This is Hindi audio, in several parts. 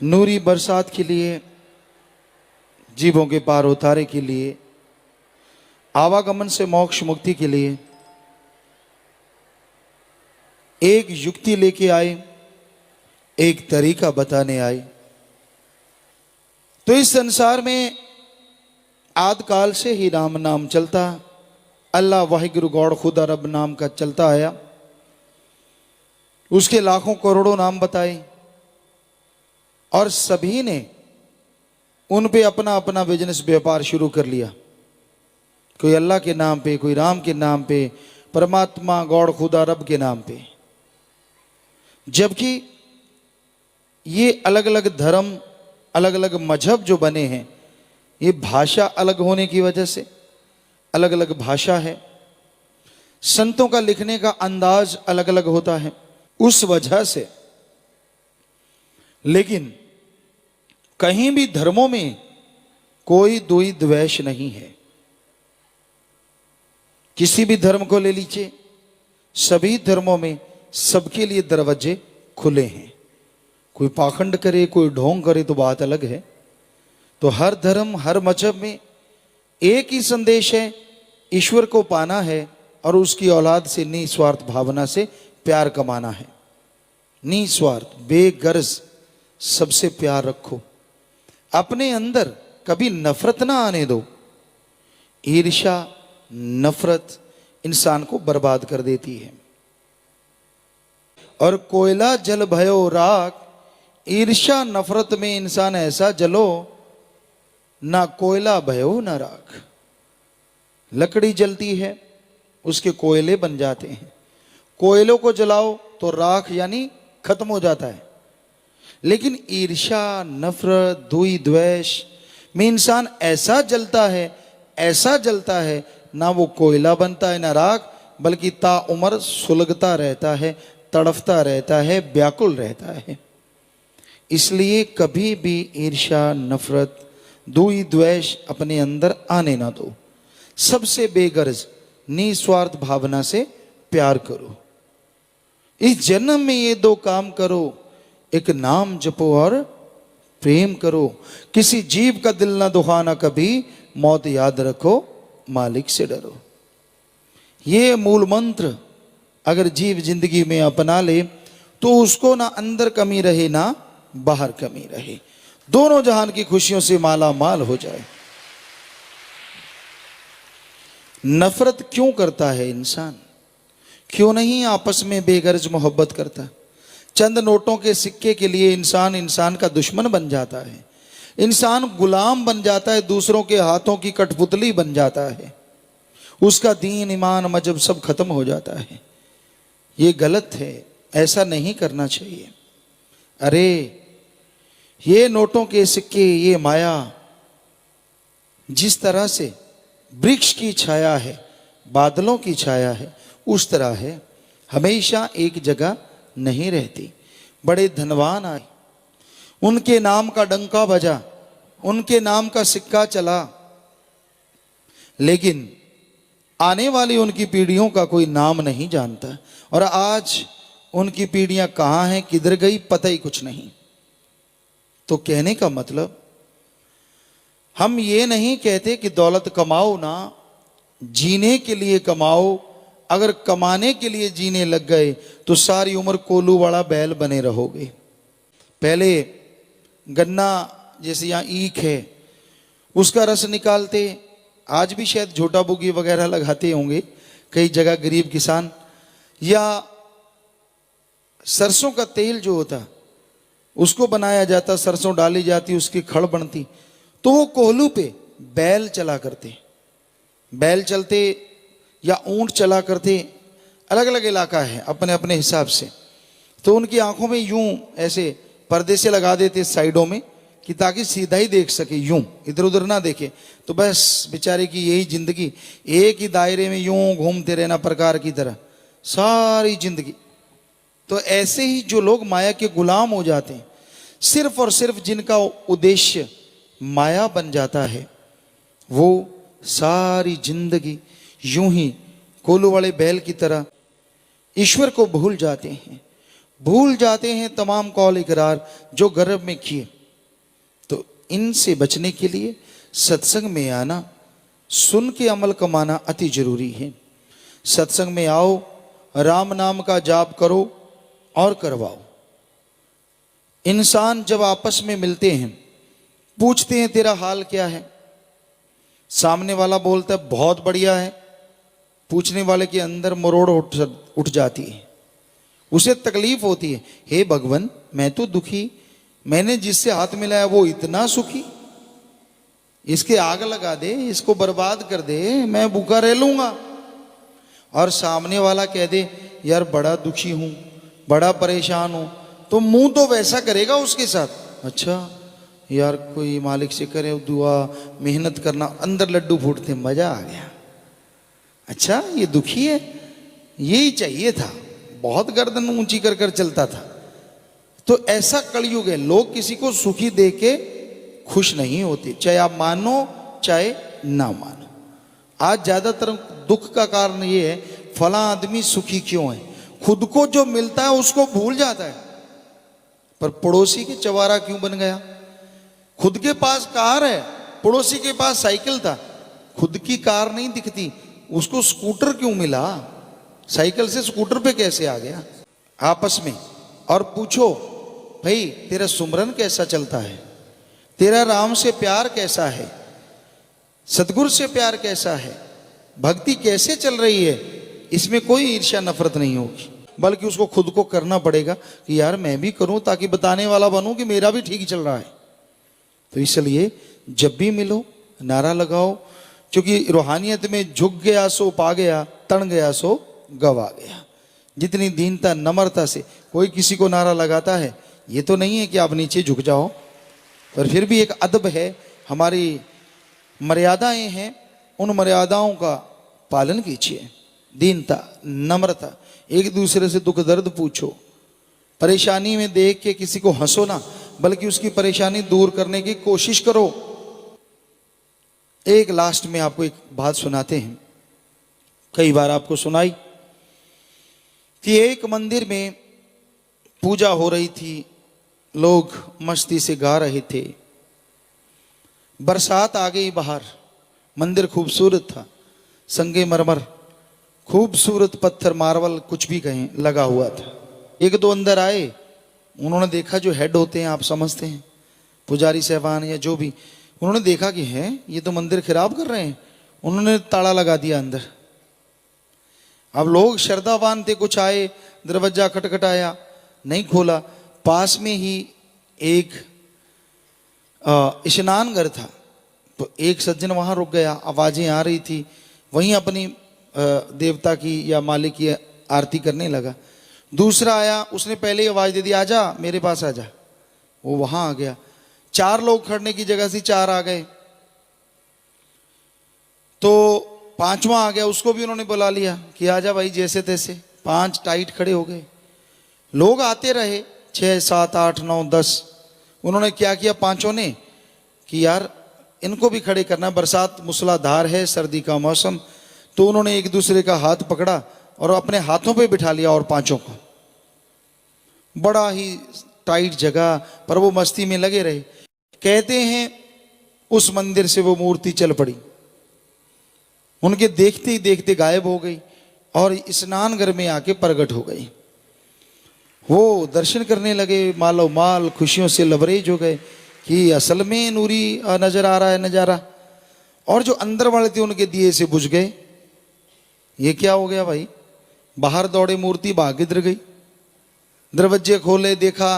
नूरी बरसात के लिए, जीवों के पार उतारे के लिए, आवागमन से मोक्ष मुक्ति के लिए एक युक्ति लेके आए, एक तरीका बताने आए। तो इस संसार में आदिकाल से ही राम नाम चलता, अल्लाह वाहिगुरु गॉड खुदा रब नाम का चलता आया। उसके लाखों करोड़ों नाम बताए और सभी ने उन पे अपना अपना बिजनेस व्यापार शुरू कर लिया। कोई अल्लाह के नाम पे, कोई राम के नाम पे, परमात्मा गॉड खुदा रब के नाम पे। जबकि ये अलग अलग धर्म, अलग अलग मजहब जो बने हैं, ये भाषा अलग होने की वजह से अलग अलग भाषा है। संतों का लिखने का अंदाज अलग अलग होता है उस वजह से। लेकिन कहीं भी धर्मों में कोई द्वैत द्वेष नहीं है। किसी भी धर्म को ले लीजिए, सभी धर्मों में सबके लिए दरवाजे खुले हैं। कोई पाखंड करे, कोई ढोंग करे तो बात अलग है। तो हर धर्म, हर मजहब में एक ही संदेश है, ईश्वर को पाना है और उसकी औलाद से निस्वार्थ भावना से प्यार कमाना है। निस्वार्थ, बेगर्ज सबसे प्यार रखो। अपने अंदर कभी नफरत ना आने दो। ईर्ष्या, नफरत इंसान को बर्बाद कर देती है। और कोयला जल भयो राख, ईर्ष्या नफरत में इंसान ऐसा जलो, ना कोयला भयो ना राख। लकड़ी जलती है, उसके कोयले बन जाते हैं। कोयलों को जलाओ तो राख यानी खत्म हो जाता है। लेकिन ईर्ष्या, नफरत, द्वेष, द्वेष में इंसान ऐसा जलता है, ऐसा जलता है, ना वो कोयला बनता है ना राख, बल्कि ताउम्र सुलगता रहता है, तड़फता रहता है, व्याकुल रहता है। इसलिए कभी भी ईर्ष्या, नफरत, द्वेष, द्वेष अपने अंदर आने ना दो। सबसे बेगर्ज निस्वार्थ भावना से प्यार करो। इस जन्म में ये दो काम करो, एक नाम जपो और प्रेम करो। किसी जीव का दिल ना दुखाना कभी, मौत याद रखो, मालिक से डरो। ये मूल मंत्र अगर जीव जिंदगी में अपना ले तो उसको ना अंदर कमी रहे ना बाहर कमी रहे, दोनों जहान की खुशियों से माला माल हो जाए। नफरत क्यों करता है इंसान? क्यों नहीं आपस में बेगर्ज मोहब्बत करता? चंद नोटों के सिक्के के लिए इंसान इंसान का दुश्मन बन जाता है। इंसान गुलाम बन जाता है, दूसरों के हाथों की कठपुतली बन जाता है। उसका दीन, ईमान, मजहब सब खत्म हो जाता है। ये गलत है, ऐसा नहीं करना चाहिए। अरे ये नोटों के सिक्के, ये माया जिस तरह से वृक्ष की छाया है, बादलों की छाया है, उस तरह है, हमेशा एक जगह नहीं रहती। बड़े धनवान आए, उनके नाम का डंका बजा, उनके नाम का सिक्का चला, लेकिन आने वाली उनकी पीढ़ियों का कोई नाम नहीं जानता। और आज उनकी पीढ़ियां कहां हैं, किधर गई, पता ही कुछ नहीं। तो कहने का मतलब, हम ये नहीं कहते कि दौलत कमाओ ना, जीने के लिए कमाओ। अगर कमाने के लिए जीने लग गए तो सारी उम्र कोलू वाला बैल बने रहोगे। पहले गन्ना, जैसे यहाँ ईख है, उसका रस निकालते, आज भी शायद झोटा बुगी वगैरह लगाते होंगे कई जगह गरीब किसान। या सरसों का तेल जो होता उसको बनाया जाता, सरसों डाली जाती, उसकी खड़ बनती, तो वो कोहलू पे बैल चला करते, बैल चलते या ऊंट चला करते। अलग अलग इलाका है अपने अपने हिसाब से। तो उनकी आंखों में यूं ऐसे पर्दे से लगा देते साइडों में कि ताकि सीधा ही देख सके, यूं इधर उधर ना देखे। तो बस बेचारे की यही जिंदगी, एक ही दायरे में यूं घूमते रहना प्रकार की तरह सारी जिंदगी। तो ऐसे ही जो लोग माया के गुलाम हो जाते हैं, सिर्फ और सिर्फ जिनका उद्देश्य माया बन जाता है, वो सारी जिंदगी यूं ही कोलू वाले बैल की तरह ईश्वर को भूल जाते हैं। भूल जाते हैं तमाम कौल इकरार जो गर्भ में किए। तो इनसे बचने के लिए सत्संग में आना, सुन के अमल कमाना अति जरूरी है। सत्संग में आओ, राम नाम का जाप करो और करवाओ। इंसान जब आपस में मिलते हैं, पूछते हैं तेरा हाल क्या है, सामने वाला बोलता है बहुत बढ़िया है, पूछने वाले के अंदर मरोड़ उठ जाती है, उसे तकलीफ होती है, हे भगवान मैं तो दुखी, मैंने जिससे हाथ मिलाया वो इतना सुखी, इसके आग लगा दे, इसको बर्बाद कर दे, मैं भूखा रह लूंगा। और सामने वाला कह दे यार बड़ा दुखी हूं, बड़ा परेशान हूं, तो मुंह तो वैसा करेगा उसके साथ, अच्छा यार कोई मालिक से करे दुआ, मेहनत करना, अंदर लड्डू फूटते मजा आ गया, अच्छा ये दुखी है, यही चाहिए था, बहुत गर्दन ऊंची कर कर चलता था। तो ऐसा कलयुग है, लोग किसी को सुखी देख के खुश नहीं होते, चाहे आप मानो चाहे ना मानो। आज ज्यादातर दुख का कारण ये है फला आदमी सुखी क्यों है, खुद को जो मिलता है उसको भूल जाता है, पर पड़ोसी के चवारा क्यों बन गया। खुद के पास कार है, पड़ोसी के पास साइकिल था, खुद की कार नहीं दिखती, उसको स्कूटर क्यों मिला, साइकिल से स्कूटर पे कैसे आ गया। आपस में और पूछो भाई तेरा सुमरन कैसा चलता है, तेरा राम से प्यार कैसा है, सतगुरु से प्यार कैसा है, भक्ति कैसे चल रही है। इसमें कोई ईर्ष्या नफरत नहीं होगी, बल्कि उसको खुद को करना पड़ेगा कि यार मैं भी करूं, ताकि बताने वाला बनूं कि मेरा भी ठीक चल रहा है। तो इसलिए जब भी मिलो नारा लगाओ, क्योंकि रूहानियत में झुक गया सो पा गया, तन गया सो गवा गया। जितनी दीनता नम्रता से कोई किसी को नारा लगाता है, ये तो नहीं है कि आप नीचे झुक जाओ, पर फिर भी एक अदब है, हमारी मर्यादाएं हैं, उन मर्यादाओं का पालन कीजिए। दीनता, नम्रता, एक दूसरे से दुख दर्द पूछो, परेशानी में देख के किसी को हंसो ना, बल्कि उसकी परेशानी दूर करने की कोशिश करो। एक लास्ट में आपको एक बात सुनाते हैं, कई बार आपको सुनाई कि एक मंदिर में पूजा हो रही थी, लोग मस्ती से गा रहे थे, बरसात आ गई बाहर, मंदिर खूबसूरत था, संगे मरमर, खूबसूरत पत्थर मार्बल कुछ भी कहें लगा हुआ था। एक दो अंदर आए, उन्होंने देखा, जो हेड होते हैं आप समझते हैं, पुजारी साहबान या जो भी, उन्होंने देखा कि है ये तो मंदिर खराब कर रहे हैं, उन्होंने ताला लगा दिया अंदर। अब लोग श्रद्धावान थे, कुछ आए, दरवाजा खटखटाया, नहीं खोला, पास में ही एक स्नान घर था, तो एक सज्जन वहां रुक गया, आवाजें आ रही थी, वहीं अपनी देवता की या मालिक की आरती करने लगा। दूसरा आया, उसने पहले ही आवाज दे दी, आजा मेरे पास आजा, वो वहां आ गया। चार लोग खड़ने की जगह से चार आ गए, तो पांचवा आ गया, उसको भी उन्होंने बुला लिया कि आजा भाई जैसे तैसे। पांच टाइट खड़े हो गए, लोग आते रहे, 6 7 8 9 10। उन्होंने क्या किया पांचों ने कि यार इनको भी खड़े करना, बरसात मूसलाधार है, सर्दी का मौसम, तो उन्होंने एक दूसरे का हाथ पकड़ा और अपने हाथों पे बिठा लिया, और पांचों को बड़ा ही टाइट जगह पर वो मस्ती में लगे रहे। कहते हैं उस मंदिर से वो मूर्ति चल पड़ी, उनके देखते ही देखते गायब हो गई और स्नान घर में आके प्रकट हो गई। वो दर्शन करने लगे, मालो माल खुशियों से लबरेज हो गए कि असल में नूरी नजर आ रहा है नजारा। और जो अंदर वाले थे उनके दिए से बुझ गए। ये क्या हो गया भाई, बाहर दौड़े, मूर्ति भाग गिर गई। दरवाजे खोले, देखा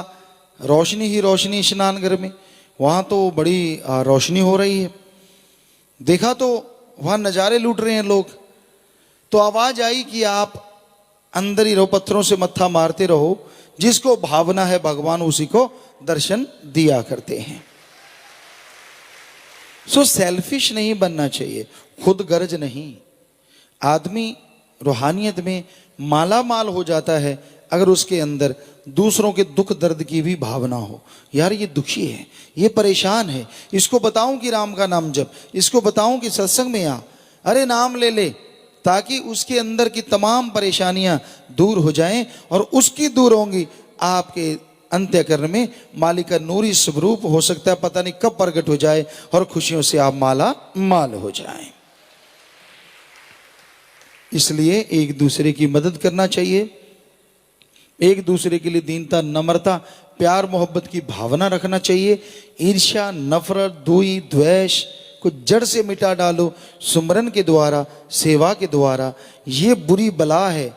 रोशनी ही रोशनी स्नान घर में, वहां तो बड़ी रोशनी हो रही है। देखा तो वहां नजारे लूट रहे हैं लोग। तो आवाज आई कि आप अंदर ही रहो, पत्थरों से मत्था मारते रहो, जिसको भावना है भगवान उसी को दर्शन दिया करते हैं। सो सेल्फिश नहीं बनना चाहिए, खुद गर्ज नहीं। आदमी रूहानियत में माला माल हो जाता है अगर उसके अंदर दूसरों के दुख दर्द की भी भावना हो। यार ये दुखी है, ये परेशान है, इसको बताऊं कि राम का नाम जप, इसको बताऊं कि सत्संग में आ, अरे नाम ले ले, ताकि उसके अंदर की तमाम परेशानियां दूर हो जाएं और उसकी दूर होंगी, आपके अंत्यकरण में मालिक का नूरी स्वरूप हो सकता है, पता नहीं कब प्रकट हो जाए और खुशियों से आप माला माल हो जाएं। इसलिए एक दूसरे की मदद करना चाहिए, एक दूसरे के लिए दीनता, नम्रता, प्यार मोहब्बत की भावना रखना चाहिए। ईर्ष्या, नफरत, दुई, द्वेष को जड़ से मिटा डालो सुमरन के द्वारा, सेवा के द्वारा। ये बुरी बला है,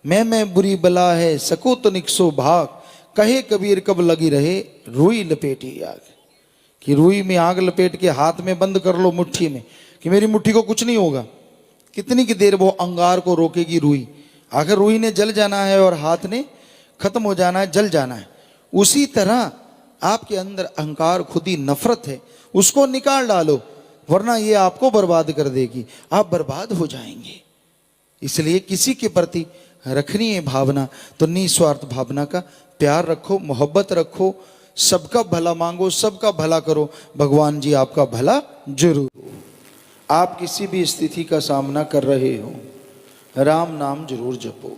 मैं बुरी बला है, सको तो निकसो भाग। कहे कबीर कब लगी रहे रुई लपेटी आग। कि रुई में आग लपेट के हाथ में बंद कर लो मुट्ठी में, कि मेरी मुट्ठी को कुछ नहीं होगा। कितनी की देर वो अंगार को रोकेगी रुई? आखिर रुई ने जल जाना है और हाथ ने खत्म हो जाना है, जल जाना है। उसी तरह आपके अंदर अहंकार, खुदी, नफरत है, उसको निकाल डालो, वरना ये आपको बर्बाद कर देगी, आप बर्बाद हो जाएंगे। इसलिए किसी के प्रति रखनी है भावना तो निस्वार्थ भावना का प्यार रखो, मोहब्बत रखो, सबका भला मांगो, सबका भला करो, भगवान जी आपका भला जरूर। आप किसी भी स्थिति का सामना कर रहे हो, राम नाम जरूर जपो।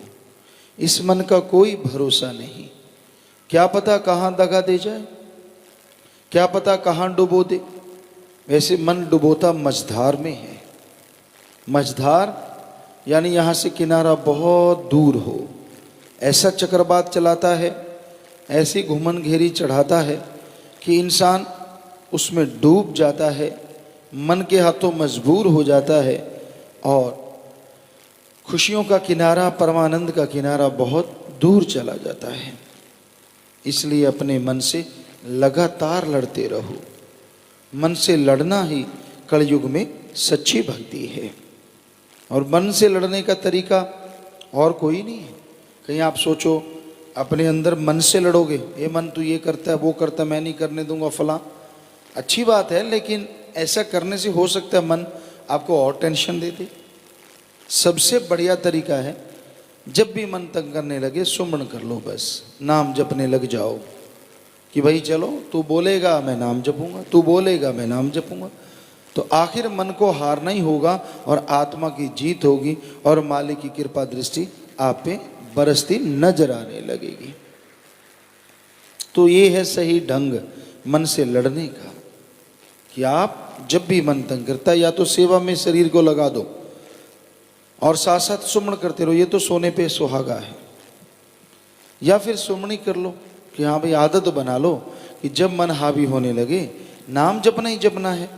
इस मन का कोई भरोसा नहीं, क्या पता कहाँ दगा दे जाए, क्या पता कहाँ डुबो दे। वैसे मन डुबोता मझधार में है। मझधार यानी यहाँ से किनारा बहुत दूर हो, ऐसा चक्रवात चलाता है, ऐसी घुमन घेरी चढ़ाता है कि इंसान उसमें डूब जाता है, मन के हाथों मजबूर हो जाता है और खुशियों का किनारा, परमानंद का किनारा बहुत दूर चला जाता है। इसलिए अपने मन से लगातार लड़ते रहो। मन से लड़ना ही कलयुग में सच्ची भक्ति है। और मन से लड़ने का तरीका और कोई नहीं है। कहीं आप सोचो अपने अंदर मन से लड़ोगे, ये मन तू ये करता है, वो करता है, मैं नहीं करने दूंगा फलां। अच्छी बात है, लेकिन ऐसा करने से हो सकता है मन आपको और टेंशन दे दे। सबसे बढ़िया तरीका है, जब भी मन तंग करने लगे सुमरण कर लो, बस नाम जपने लग जाओ कि भाई चलो तू बोलेगा मैं नाम जपूंगा, तू बोलेगा मैं नाम जपूंगा। तो आखिर मन को हारना ही होगा और आत्मा की जीत होगी और मालिक की कृपा दृष्टि आप पे बरसती नजर आने लगेगी। तो ये है सही ढंग मन से लड़ने का कि आप जब भी मन तंग करता है, या तो सेवा में शरीर को लगा दो और साथ साथ सुमरण करते रहो, ये तो सोने पे सुहागा है। या फिर सुमणी कर लो कि हाँ भाई आदत बना लो कि जब मन हावी होने लगे नाम जपना ही जपना है।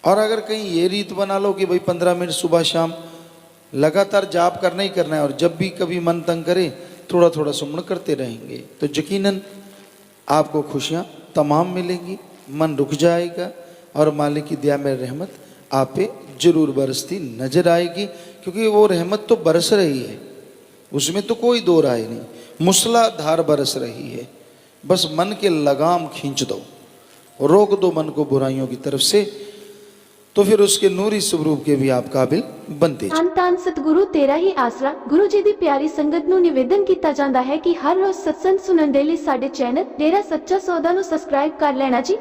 और अगर कहीं ये रीत बना लो कि भाई 15 मिनट सुबह शाम लगातार जाप करना ही करना है, और जब भी कभी मन तंग करे थोड़ा थोड़ा सुमरण करते रहेंगे, तो यकीनन आपको खुशियाँ तमाम मिलेंगी, मन रुक जाएगा और मालिक की दया में रहमत आप पे जरूर बरसती नजर आएगी। क्योंकि वो रहमत तो बरस रही है, उसमें तो कोई दो राय नहीं, मूसलाधार बरस रही है। बस मन के लगाम खींच दो, रोक दो मन को बुराइयों की तरफ से, तो फिर उसके नूरी स्वरूप के भी आप काबिल बनते जाओ। ਧੰਨ ਧੰਨ ਸਤਿਗੁਰੂ ਤੇਰਾ ਹੀ ਆਸਰਾ। ਗੁਰੂ ਜੀ ਦੀ ਪਿਆਰੀ ਸੰਗਤ ਨੂੰ ਨਿਵੇਦਨ ਕੀਤਾ ਜਾਂਦਾ ਹੈ ਕਿ ਹਰ ਰੋਜ਼ ਸਤਸੰਗ ਸੁਣਨ ਦੇ ਲਈ ਸਾਡੇ ਚੈਨਲ ਡੇਰਾ ਸੱਚਾ ਸੌਦਾ ਨੂੰ ਸਬਸਕ੍ਰਾਈਬ ਕਰ ਲੈਣਾ ਜੀ।